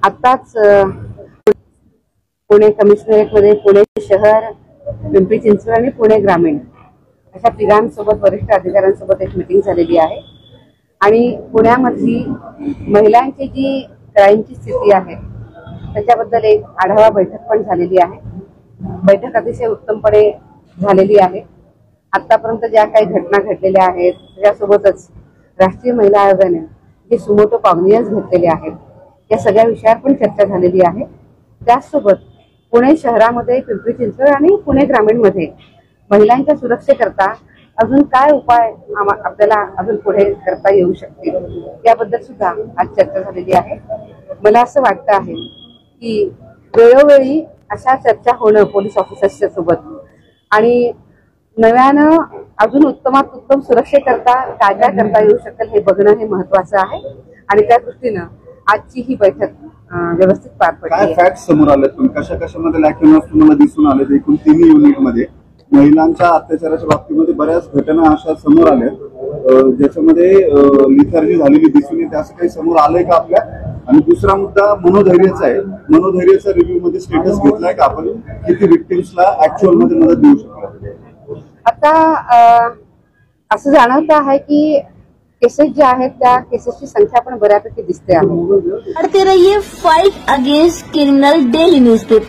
आताच पुणे कमिशनरेटमध्ये पुणे शहर, पिंपरी चिंचवड आणि पुणे ग्रामीण अशा तिघांसोबत वरिष्ठ अधिकाऱ्यांसोबत एक मीटिंग झालेली आहे आणि पुण्यामधली महिलांची जी क्राईमची स्थिती आहे त्याच्याबद्दल एक आढावा बैठक पण झालेली आहे। बैठक अतिशय उत्तमपणे झालेली आहे। आतापर्यंत ज्या काही घटना घडलेल्या आहेत त्यासोबतच राष्ट्रीय महिला आयोगाने जे सुमोटो कॉग्निझन्स घेतलेले आहेत या सगळ्या विषयावर पण चर्चा झालेली आहे। त्याचसोबत पुणे शहरामध्ये, पिंपरी चिंचवड आणि पुणे ग्रामीणमध्ये महिलांच्या सुरक्षेकरता अजून काय उपाय आपल्याला अजून पुढे करता येऊ शकतील याबद्दल सुद्धा आज चर्चा झालेली आहे। मला असं वाटतं आहे की वेळोवेळी अशा चर्चा होणं पोलीस ऑफिसर्सच्या सोबत आणि नव्यानं अजून उत्तमात उत्तम सुरक्षेकरता काय काय करता येऊ शकेल हे बघणं हे महत्त्वाचं आहे आणि त्या दृष्टीनं आजची ही बैठक व्यवस्थित पार पडली। काय फॅक्ट्स समोर आले, कशा कशामध्ये लॅकिंग तुम्हाला दिसून आले? एकूण 3 युनिटमध्ये महिलांच्या अत्याचाराच्या बाबतीमध्ये बऱ्याच घटना अशा समोर आल्या ज्याच्यामध्ये लिथार्जी झालेली दिसून येते, असं काही समोर आलंय का आपल्या? आणि दुसरा मुद्दा मनोधैर्याचा आहे। मनोधैर्याचा रिव्ह्यू मध्ये स्टेटस घेतलाय का आपण? किती विक्टिम्सला ऍक्च्युअल मध्ये मदत देऊ शकतो? आता असं जाणवतं आहे की केसेस ज्या आहेत त्या केसेसची संख्या पण बऱ्यापैकी दिसते आहे। पढ़ते रहिए fight against criminal daily newspaper.